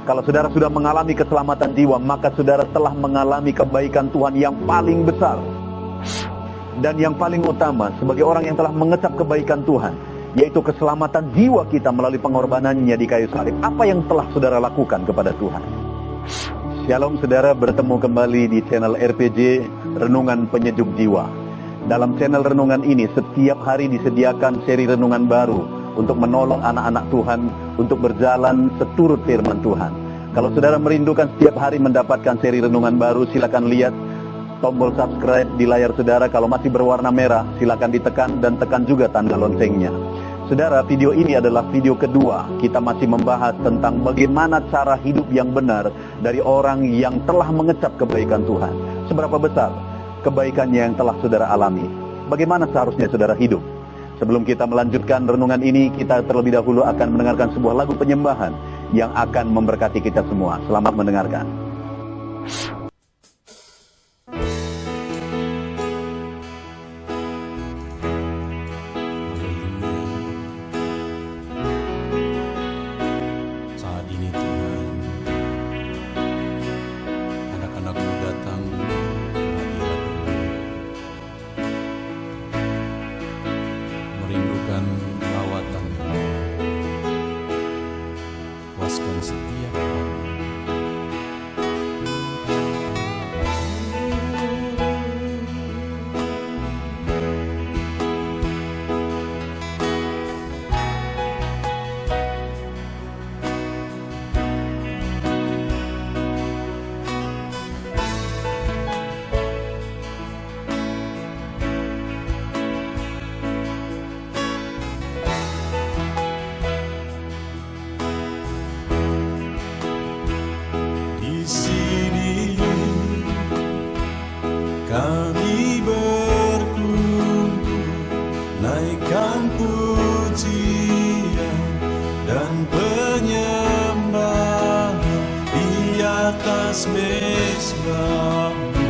Kalau saudara sudah mengalami keselamatan jiwa, maka saudara telah mengalami kebaikan Tuhan yang paling besar. Dan yang paling utama, sebagai orang yang telah mengecap kebaikan Tuhan, yaitu keselamatan jiwa kita melalui pengorbanannya di kayu salib. Apa yang telah saudara lakukan kepada Tuhan? Shalom saudara, bertemu kembali di channel RPG Renungan Penyejuk Jiwa. Dalam channel renungan ini, setiap hari disediakan seri renungan baru untuk menolong anak-anak Tuhan untuk berjalan seturut firman Tuhan. Kalau saudara merindukan setiap hari mendapatkan seri renungan baru, silakan lihat tombol subscribe di layar saudara. Kalau masih berwarna merah, silakan ditekan dan tekan juga tanda loncengnya. Saudara, video ini adalah video kedua. Kita masih membahas tentang bagaimana cara hidup yang benar dari orang yang telah mengecap kebaikan Tuhan. Seberapa besar kebaikannya yang telah saudara alami? Bagaimana seharusnya saudara hidup? Sebelum kita melanjutkan renungan ini, kita terlebih dahulu akan mendengarkan sebuah lagu penyembahan yang akan memberkati kita semua. Selamat mendengarkan. Setiap hari kami berkumpul, naikkan pujian dan penyembahan di atas mezbah-Mu,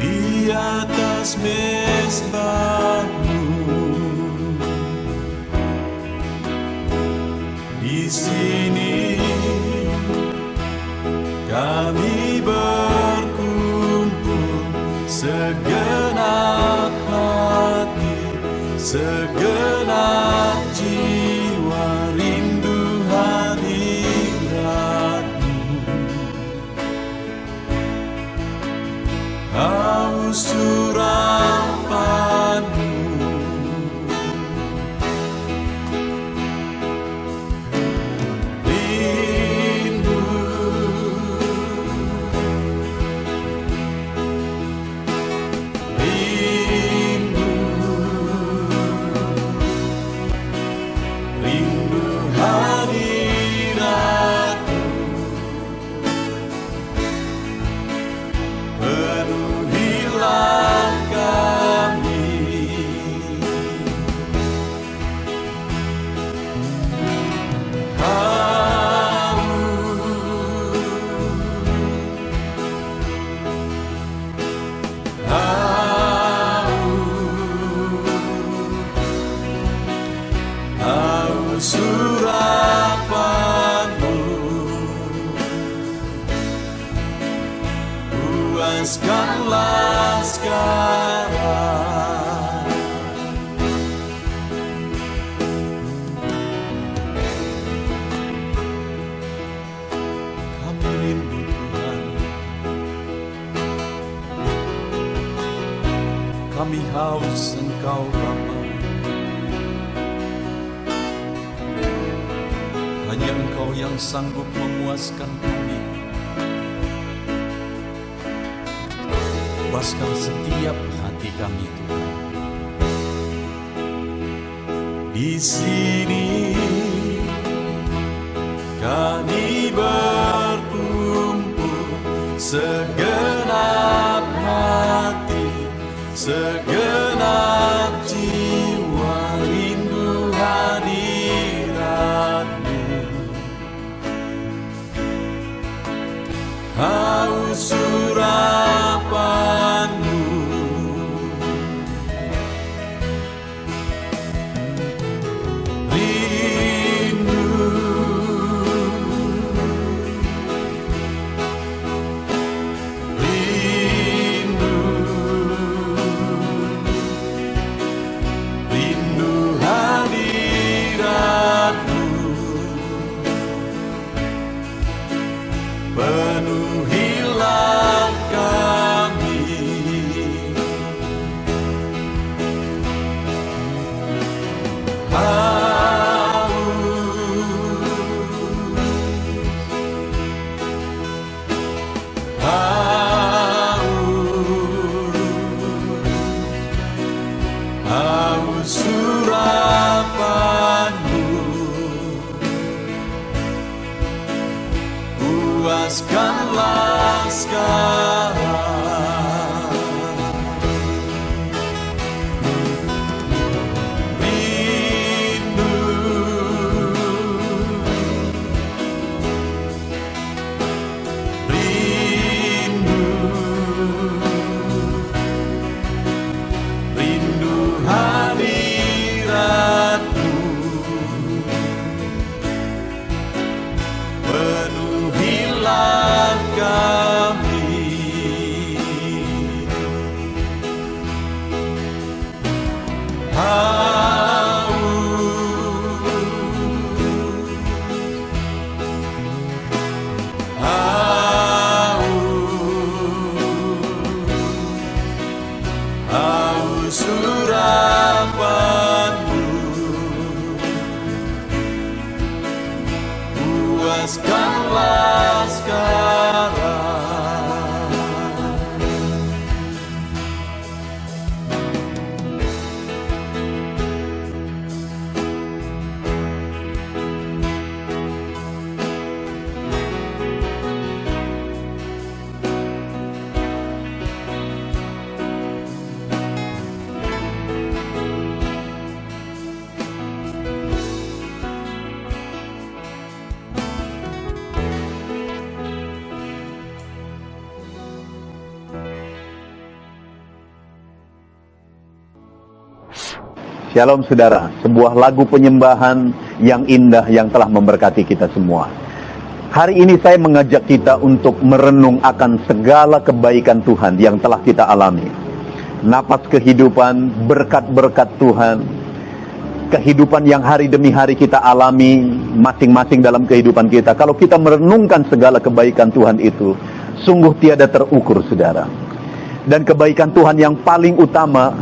di atas mezbah-Mu. Di sini kami berkumpul, segenap hati, segenap jiwa, rindu hadirat-Mu. Haus surapan-Mu, surapan-Mu, puaskanlah sekarang. Kami rindu Tuhan, kami haus Engkau Bapa. Hanya Engkau yang sanggup memuaskan kami. Puaskan setiap hati kami, Tuhan. Di sini kami berkumpul, segenap hati, segenap jiwa, rindu hadirat-Mu. Haus surapan-Mu, rindu Haus surapanmu, puaskanlah sekarang. Rindu, rindu, rindu hadiratmu, penuhilah kami. Haus surapanmu, puaskanlah sekarang. Shalom saudara, sebuah lagu penyembahan yang indah yang telah memberkati kita semua. Hari ini saya mengajak kita untuk merenung akan segala kebaikan Tuhan yang telah kita alami. Napas kehidupan, berkat-berkat Tuhan, kehidupan yang hari demi hari kita alami masing-masing dalam kehidupan kita. Kalau kita merenungkan segala kebaikan Tuhan itu, sungguh tiada terukur saudara. Dan kebaikan Tuhan yang paling utama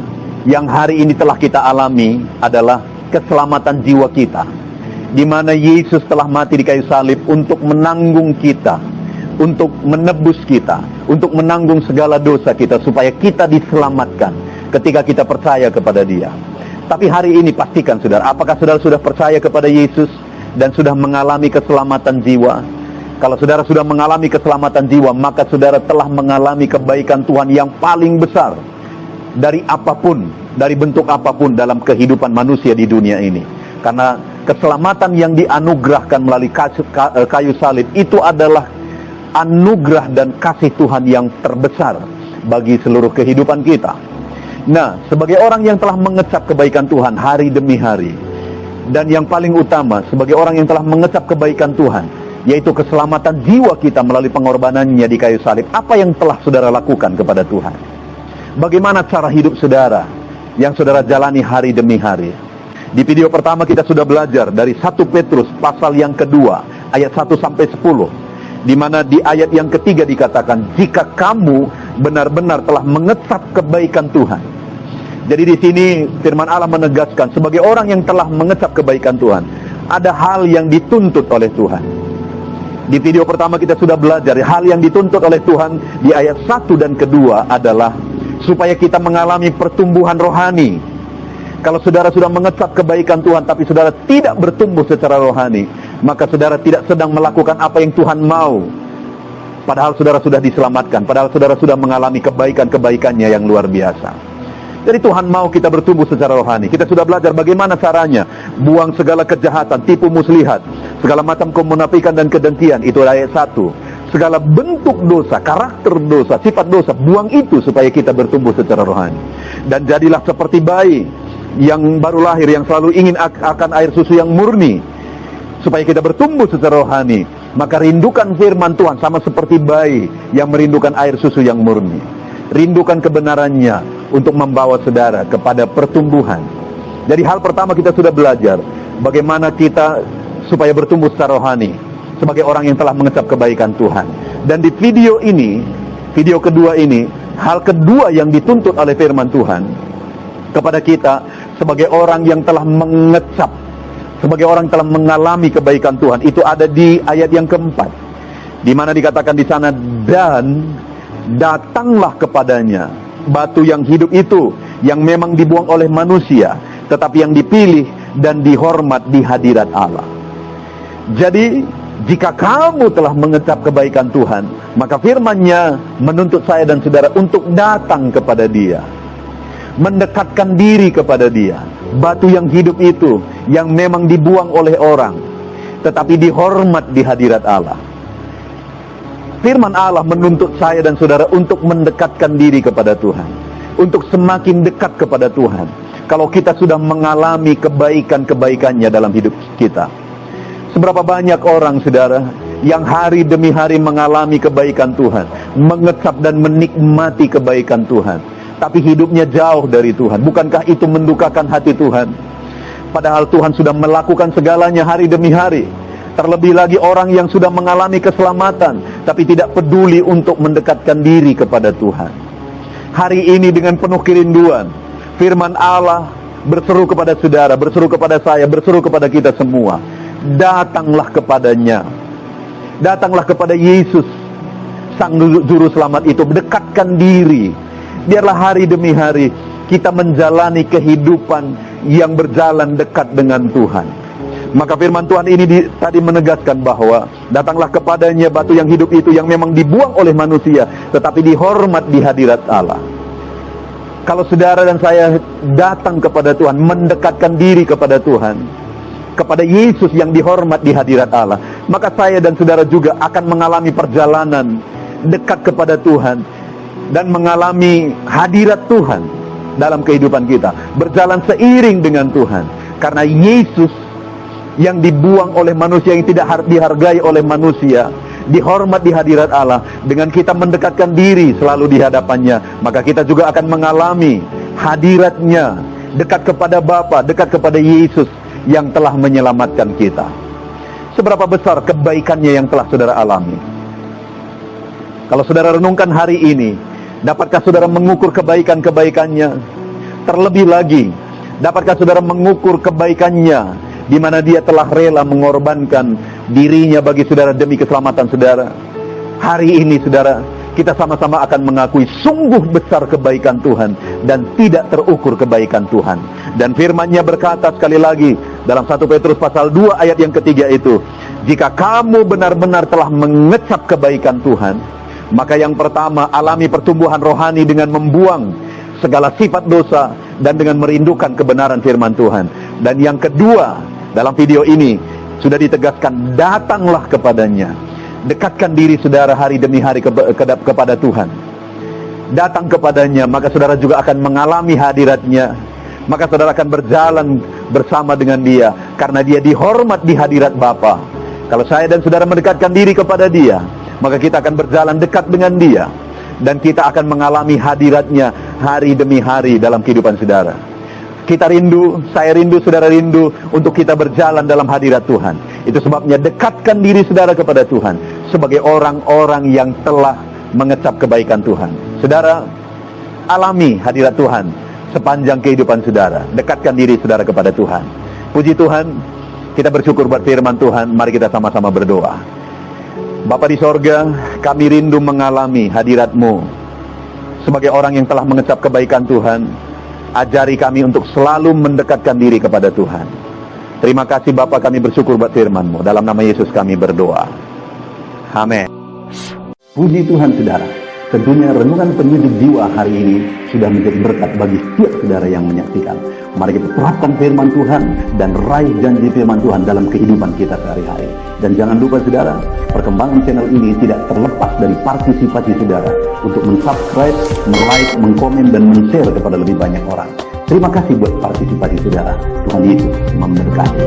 yang hari ini telah kita alami adalah keselamatan jiwa kita, di mana Yesus telah mati di kayu salib untuk menanggung kita, untuk menebus kita, untuk menanggung segala dosa kita, supaya kita diselamatkan ketika kita percaya kepada Dia. Tapi hari ini pastikan saudara, apakah saudara sudah percaya kepada Yesus dan sudah mengalami keselamatan jiwa? Kalau saudara sudah mengalami keselamatan jiwa, maka saudara telah mengalami kebaikan Tuhan yang paling besar dari apapun, dari bentuk apapun dalam kehidupan manusia di dunia ini. Karena keselamatan yang dianugerahkan melalui kayu salib itu adalah anugerah dan kasih Tuhan yang terbesar bagi seluruh kehidupan kita. Nah, sebagai orang yang telah mengecap kebaikan Tuhan hari demi hari, dan yang paling utama, sebagai orang yang telah mengecap kebaikan Tuhan, yaitu keselamatan jiwa kita melalui pengorbanannya di kayu salib, apa yang telah saudara lakukan kepada Tuhan? Bagaimana cara hidup saudara yang saudara jalani hari demi hari? Di video pertama kita sudah belajar dari 1 Petrus pasal yang kedua ayat 1 sampai 10, di mana di ayat yang ketiga dikatakan, jika kamu benar-benar telah mengecap kebaikan Tuhan. Jadi di sini firman Allah menegaskan, sebagai orang yang telah mengecap kebaikan Tuhan, ada hal yang dituntut oleh Tuhan. Di video pertama kita sudah belajar hal yang dituntut oleh Tuhan di ayat 1 dan kedua adalah supaya kita mengalami pertumbuhan rohani. Kalau saudara sudah mengecap kebaikan Tuhan tapi saudara tidak bertumbuh secara rohani, maka saudara tidak sedang melakukan apa yang Tuhan mau. Padahal saudara sudah diselamatkan, padahal saudara sudah mengalami kebaikan-kebaikannya yang luar biasa. Jadi Tuhan mau kita bertumbuh secara rohani. Kita sudah belajar bagaimana caranya. Buang segala kejahatan, tipu muslihat, segala macam kemunafikan dan kedengkian. Itu ayat 1. Segala bentuk dosa, karakter dosa, sifat dosa, buang itu supaya kita bertumbuh secara rohani. Dan jadilah seperti bayi yang baru lahir, yang selalu ingin akan air susu yang murni, supaya kita bertumbuh secara rohani. Maka rindukan firman Tuhan sama seperti bayi yang merindukan air susu yang murni. Rindukan kebenarannya untuk membawa saudara kepada pertumbuhan. Jadi hal pertama kita sudah belajar bagaimana kita supaya bertumbuh secara rohani sebagai orang yang telah mengecap kebaikan Tuhan. Dan di video ini, video kedua ini, hal kedua yang dituntut oleh firman Tuhan kepada kita sebagai orang yang telah mengecap, sebagai orang yang telah mengalami kebaikan Tuhan. Itu ada di ayat yang keempat, di mana dikatakan di sana, dan datanglah kepadanya batu yang hidup itu, yang memang dibuang oleh manusia, tetapi yang dipilih dan dihormat di hadirat Allah. Jadi jika kamu telah mengecap kebaikan Tuhan, maka firman-Nya menuntut saya dan saudara untuk datang kepada Dia, mendekatkan diri kepada Dia. Batu yang hidup itu, yang memang dibuang oleh orang, tetapi dihormat di hadirat Allah. Firman Allah menuntut saya dan saudara untuk mendekatkan diri kepada Tuhan, untuk semakin dekat kepada Tuhan. Kalau kita sudah mengalami kebaikan-kebaikannya dalam hidup kita. Seberapa banyak orang, saudara, yang hari demi hari mengalami kebaikan Tuhan, mengecap dan menikmati kebaikan Tuhan, tapi hidupnya jauh dari Tuhan. Bukankah itu mendukakan hati Tuhan? Padahal Tuhan sudah melakukan segalanya hari demi hari. Terlebih lagi orang yang sudah mengalami keselamatan, tapi tidak peduli untuk mendekatkan diri kepada Tuhan. Hari ini dengan penuh kerinduan, firman Allah berseru kepada saudara, berseru kepada saya, berseru kepada kita semua. Datanglah kepadanya, datanglah kepada Yesus, Sang Juru Selamat itu. Dekatkan diri. Biarlah hari demi hari kita menjalani kehidupan yang berjalan dekat dengan Tuhan. Maka firman Tuhan ini tadi menegaskan bahwa datanglah kepadanya batu yang hidup itu, yang memang dibuang oleh manusia, tetapi dihormat di hadirat Allah. Kalau saudara dan saya datang kepada Tuhan, mendekatkan diri kepada Tuhan, kepada Yesus yang dihormat di hadirat Allah, maka saya dan saudara juga akan mengalami perjalanan dekat kepada Tuhan dan mengalami hadirat Tuhan dalam kehidupan kita, berjalan seiring dengan Tuhan. Karena Yesus yang dibuang oleh manusia, yang tidak dihargai oleh manusia, dihormat di hadirat Allah. Dengan kita mendekatkan diri selalu di hadapannya, maka kita juga akan mengalami hadiratnya, dekat kepada Bapa, dekat kepada Yesus yang telah menyelamatkan kita. Seberapa besar kebaikannya yang telah saudara alami? Kalau saudara renungkan hari ini, dapatkah saudara mengukur kebaikan-kebaikannya? Terlebih lagi, dapatkah saudara mengukur kebaikannya di mana Dia telah rela mengorbankan dirinya bagi saudara demi keselamatan saudara? Hari ini saudara, kita sama-sama akan mengakui sungguh besar kebaikan Tuhan dan tidak terukur kebaikan Tuhan. Dan firman-Nya berkata sekali lagi dalam 1 Petrus pasal 2 ayat yang ketiga itu, jika kamu benar-benar telah mengecap kebaikan Tuhan, maka yang pertama, alami pertumbuhan rohani dengan membuang segala sifat dosa dan dengan merindukan kebenaran firman Tuhan. Dan yang kedua, dalam video ini sudah ditegaskan, datanglah kepadanya. Dekatkan diri saudara hari demi hari kepada Tuhan. Datang kepadanya, maka saudara juga akan mengalami hadiratnya. Maka saudara akan berjalan bersama dengan Dia, karena Dia dihormat di hadirat Bapa. Kalau saya dan saudara mendekatkan diri kepada Dia, maka kita akan berjalan dekat dengan Dia, dan kita akan mengalami hadiratnya hari demi hari dalam kehidupan saudara. Kita rindu, saya rindu, saudara rindu untuk kita berjalan dalam hadirat Tuhan. Itu sebabnya dekatkan diri saudara kepada Tuhan sebagai orang-orang yang telah mengecap kebaikan Tuhan. Saudara, alami hadirat Tuhan sepanjang kehidupan saudara. Dekatkan diri saudara kepada Tuhan. Puji Tuhan, kita bersyukur buat firman Tuhan. Mari kita sama-sama berdoa. Bapa di sorga, kami rindu mengalami hadirat-Mu. Sebagai orang yang telah mengecap kebaikan Tuhan, ajari kami untuk selalu mendekatkan diri kepada Tuhan. Terima kasih Bapa, kami bersyukur buat firman-Mu. Dalam nama Yesus kami berdoa. Amin. Puji Tuhan saudara. Tentunya renungan penyejuk jiwa hari ini sudah menjadi berkat bagi setiap saudara yang menyaksikan. Mari kita terapkan firman Tuhan dan raih janji firman Tuhan dalam kehidupan kita sehari-hari. Dan jangan lupa saudara, perkembangan channel ini tidak terlepas dari partisipasi saudara untuk mensubscribe, like, mengkomen, dan men-share kepada lebih banyak orang. Terima kasih buat partisipasi saudara. Tuhan Yesus memberkati.